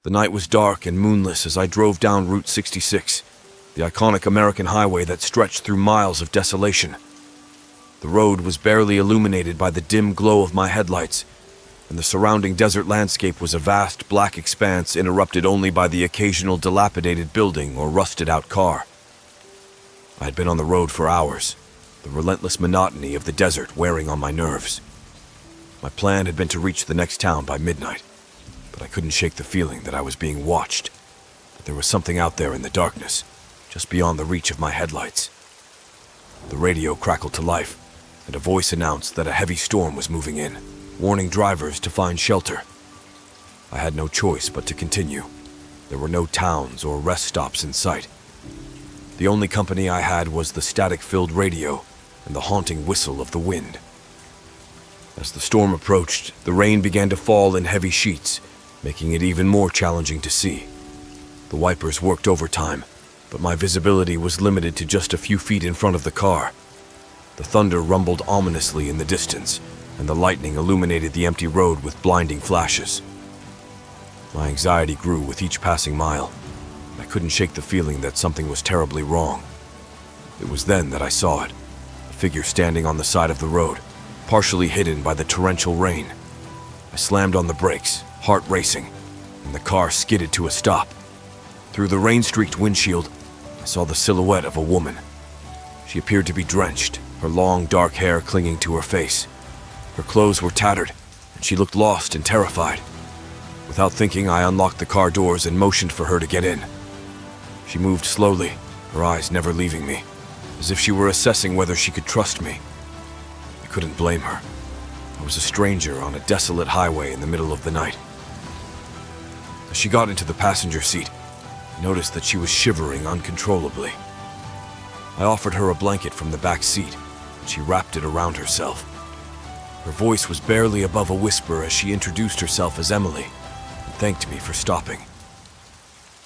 The night was dark and moonless as I drove down Route 66, the iconic American highway that stretched through miles of desolation. The road was barely illuminated by the dim glow of my headlights, and the surrounding desert landscape was a vast black expanse interrupted only by the occasional dilapidated building or rusted-out car. I had been on the road for hours, the relentless monotony of the desert wearing on my nerves. My plan had been to reach the next town by midnight, but I couldn't shake the feeling that I was being watched, that there was something out there in the darkness, just beyond the reach of my headlights. The radio crackled to life, and a voice announced that a heavy storm was moving in, warning drivers to find shelter. I had no choice but to continue. There were no towns or rest stops in sight. The only company I had was the static-filled radio and the haunting whistle of the wind. As the storm approached, the rain began to fall in heavy sheets, making it even more challenging to see. The wipers worked overtime, but my visibility was limited to just a few feet in front of the car. The thunder rumbled ominously in the distance, and the lightning illuminated the empty road with blinding flashes. My anxiety grew with each passing mile. I couldn't shake the feeling that something was terribly wrong. It was then that I saw it, a figure standing on the side of the road, partially hidden by the torrential rain. I slammed on the brakes, heart racing, and the car skidded to a stop. Through the rain-streaked windshield, I saw the silhouette of a woman. She appeared to be drenched, her long, dark hair clinging to her face. Her clothes were tattered, and she looked lost and terrified. Without thinking, I unlocked the car doors and motioned for her to get in. She moved slowly, her eyes never leaving me, as if she were assessing whether she could trust me. I couldn't blame her. I was a stranger on a desolate highway in the middle of the night. As she got into the passenger seat, I noticed that she was shivering uncontrollably. I offered her a blanket from the back seat, and she wrapped it around herself. Her voice was barely above a whisper as she introduced herself as Emily and thanked me for stopping.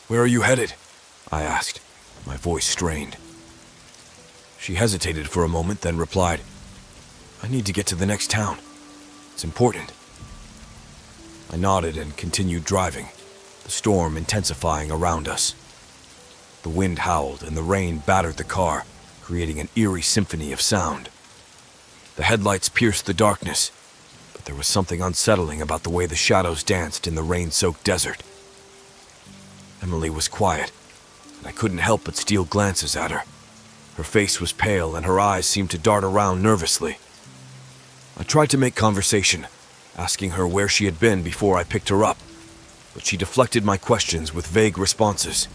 "Where are you headed?" I asked, my voice strained. She hesitated for a moment, then replied, "I need to get to the next town. It's important." I nodded and continued driving, the storm intensifying around us. The wind howled and the rain battered the car, creating an eerie symphony of sound. The headlights pierced the darkness, but there was something unsettling about the way the shadows danced in the rain-soaked desert. Emily was quiet, and I couldn't help but steal glances at her. Her face was pale and her eyes seemed to dart around nervously. I tried to make conversation, asking her where she had been before I picked her up, but she deflected my questions with vague responses.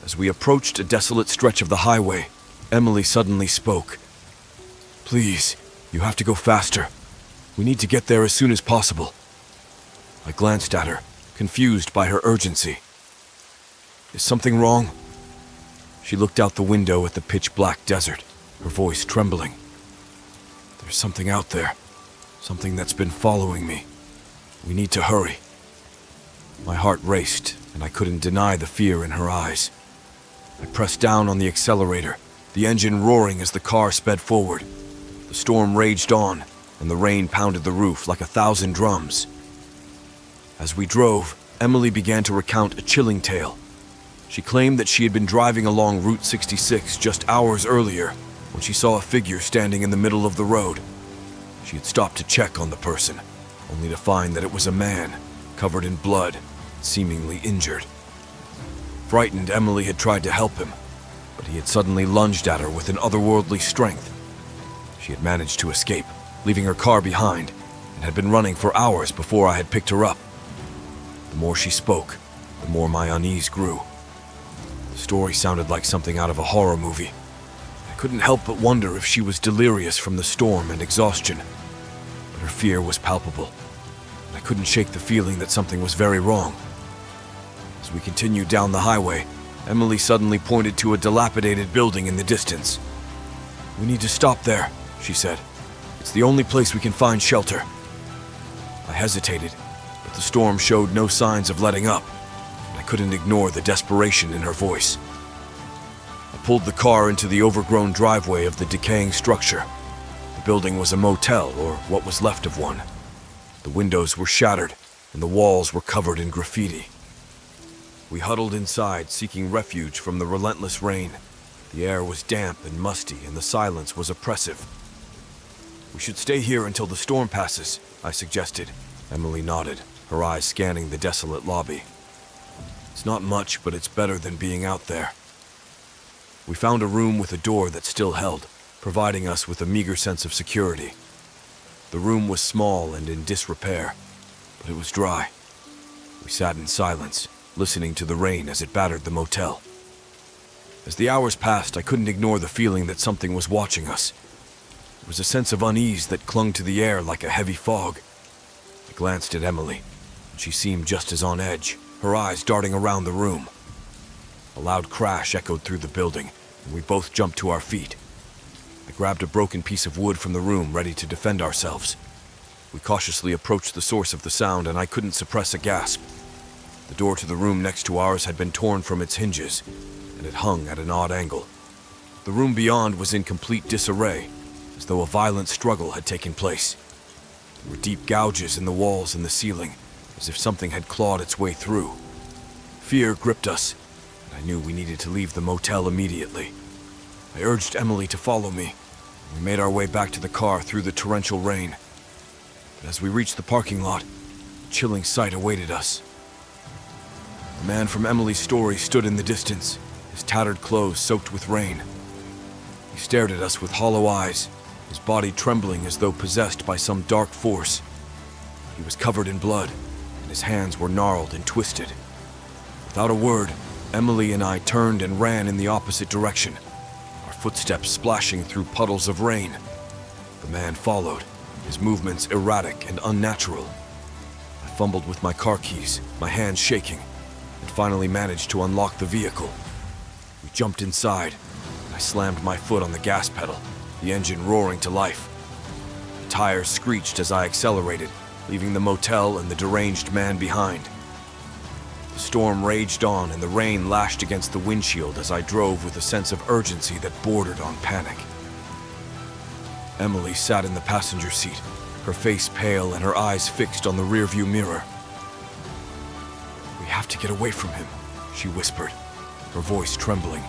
As we approached a desolate stretch of the highway, Emily suddenly spoke. "Please, you have to go faster. We need to get there as soon as possible." I glanced at her, confused by her urgency. "Is something wrong?" She looked out the window at the pitch-black desert, her voice trembling. "There's something out there, something that's been following me. We need to hurry." My heart raced, and I couldn't deny the fear in her eyes. I pressed down on the accelerator, the engine roaring as the car sped forward. The storm raged on, and the rain pounded the roof like 1,000 drums. As we drove, Emily began to recount a chilling tale. She claimed that she had been driving along Route 66 just hours earlier when she saw a figure standing in the middle of the road. She had stopped to check on the person, only to find that it was a man, covered in blood, seemingly injured. Frightened, Emily had tried to help him, but he had suddenly lunged at her with an otherworldly strength. She had managed to escape, leaving her car behind, and had been running for hours before I had picked her up. The more she spoke, the more my unease grew. The story sounded like something out of a horror movie. I couldn't help but wonder if she was delirious from the storm and exhaustion, but her fear was palpable, and I couldn't shake the feeling that something was very wrong. As we continued down the highway, Emily suddenly pointed to a dilapidated building in the distance. "We need to stop there," she said. "It's the only place we can find shelter." I hesitated, but the storm showed no signs of letting up, and I couldn't ignore the desperation in her voice. I pulled the car into the overgrown driveway of the decaying structure. The building was a motel, or what was left of one. The windows were shattered, and the walls were covered in graffiti. We huddled inside, seeking refuge from the relentless rain. The air was damp and musty, and the silence was oppressive. "We should stay here until the storm passes," I suggested. Emily nodded, her eyes scanning the desolate lobby. "It's not much, but it's better than being out there." We found a room with a door that still held, providing us with a meager sense of security. The room was small and in disrepair, but it was dry. We sat in silence, listening to the rain as it battered the motel. As the hours passed, I couldn't ignore the feeling that something was watching us. It was a sense of unease that clung to the air like a heavy fog. I glanced at Emily, and she seemed just as on edge, her eyes darting around the room. A loud crash echoed through the building, and we both jumped to our feet. I grabbed a broken piece of wood from the room, ready to defend ourselves. We cautiously approached the source of the sound, and I couldn't suppress a gasp. The door to the room next to ours had been torn from its hinges, and it hung at an odd angle. The room beyond was in complete disarray, as though a violent struggle had taken place. There were deep gouges in the walls and the ceiling, as if something had clawed its way through. Fear gripped us, and I knew we needed to leave the motel immediately. I urged Emily to follow me. We made our way back to the car through the torrential rain. But as we reached the parking lot, a chilling sight awaited us. The man from Emily's story stood in the distance, his tattered clothes soaked with rain. He stared at us with hollow eyes, his body trembling as though possessed by some dark force. He was covered in blood, and his hands were gnarled and twisted. Without a word, Emily and I turned and ran in the opposite direction, our footsteps splashing through puddles of rain. The man followed, his movements erratic and unnatural. I fumbled with my car keys, my hands shaking, and finally managed to unlock the vehicle. We jumped inside, and I slammed my foot on the gas pedal, the engine roaring to life. The tires screeched as I accelerated, leaving the motel and the deranged man behind. The storm raged on, and the rain lashed against the windshield as I drove with a sense of urgency that bordered on panic. Emily sat in the passenger seat, her face pale and her eyes fixed on the rearview mirror. "We have to get away from him," she whispered, her voice trembling.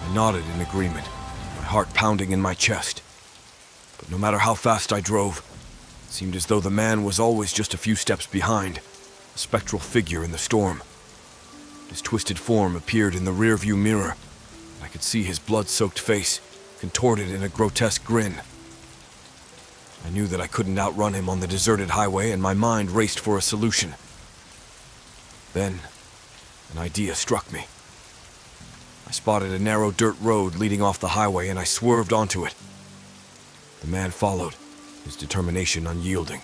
I nodded in agreement, my heart pounding in my chest. But no matter how fast I drove, it seemed as though the man was always just a few steps behind, a spectral figure in the storm. His twisted form appeared in the rearview mirror, and I could see his blood-soaked face, contorted in a grotesque grin. I knew that I couldn't outrun him on the deserted highway, and my mind raced for a solution. Then, an idea struck me. I spotted a narrow dirt road leading off the highway, and I swerved onto it. The man followed, his determination unyielding.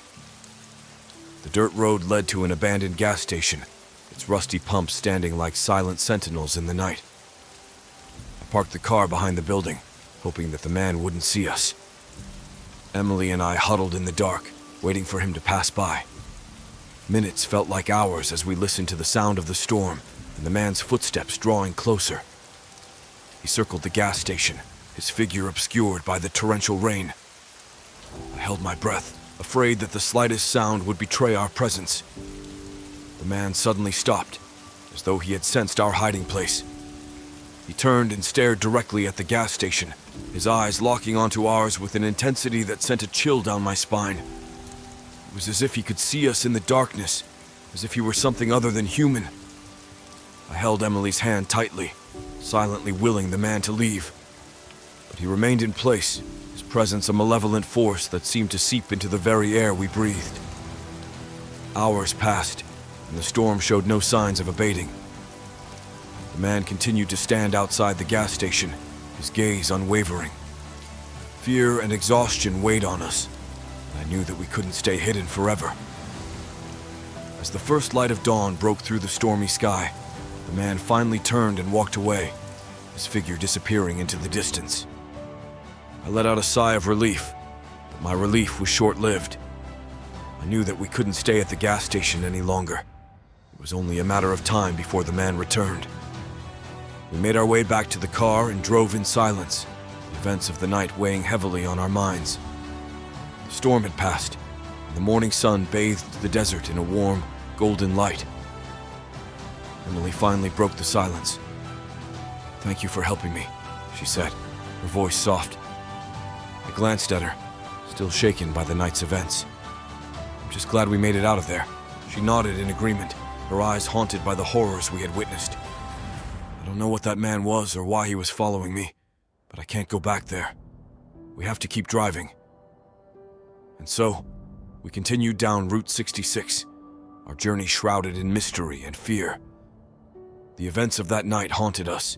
The dirt road led to an abandoned gas station, its rusty pumps standing like silent sentinels in the night. I parked the car behind the building, hoping that the man wouldn't see us. Emily and I huddled in the dark, waiting for him to pass by. Minutes felt like hours as we listened to the sound of the storm and the man's footsteps drawing closer. He circled the gas station, his figure obscured by the torrential rain. I held my breath, afraid that the slightest sound would betray our presence. The man suddenly stopped, as though he had sensed our hiding place. He turned and stared directly at the gas station, his eyes locking onto ours with an intensity that sent a chill down my spine. It was as if he could see us in the darkness, as if he were something other than human. I held Emily's hand tightly, silently willing the man to leave. But he remained in place, his presence a malevolent force that seemed to seep into the very air we breathed. Hours passed, and the storm showed no signs of abating. The man continued to stand outside the gas station, his gaze unwavering. Fear and exhaustion weighed on us, and I knew that we couldn't stay hidden forever. As the first light of dawn broke through the stormy sky, the man finally turned and walked away, his figure disappearing into the distance. I let out a sigh of relief, but my relief was short-lived. I knew that we couldn't stay at the gas station any longer. It was only a matter of time before the man returned. We made our way back to the car and drove in silence, the events of the night weighing heavily on our minds. The storm had passed, and the morning sun bathed the desert in a warm, golden light. Emily finally broke the silence. "Thank you for helping me," she said, her voice soft. I glanced at her, still shaken by the night's events. "I'm just glad we made it out of there." She nodded in agreement, her eyes haunted by the horrors we had witnessed. "I don't know what that man was or why he was following me, but I can't go back there. We have to keep driving." And so, we continued down Route 66, our journey shrouded in mystery and fear. The events of that night haunted us,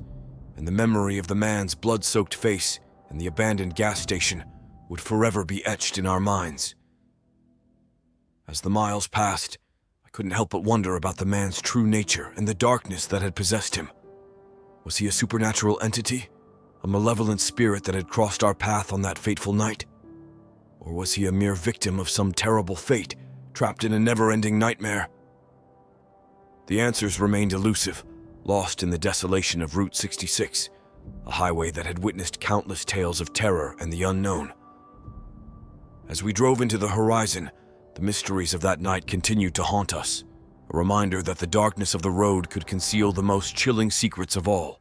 and the memory of the man's blood-soaked face and the abandoned gas station would forever be etched in our minds. As the miles passed, I couldn't help but wonder about the man's true nature and the darkness that had possessed him. Was he a supernatural entity? A malevolent spirit that had crossed our path on that fateful night? Or was he a mere victim of some terrible fate, trapped in a never-ending nightmare? The answers remained elusive, lost in the desolation of Route 66, a highway that had witnessed countless tales of terror and the unknown. As we drove into the horizon, the mysteries of that night continued to haunt us, a reminder that the darkness of the road could conceal the most chilling secrets of all.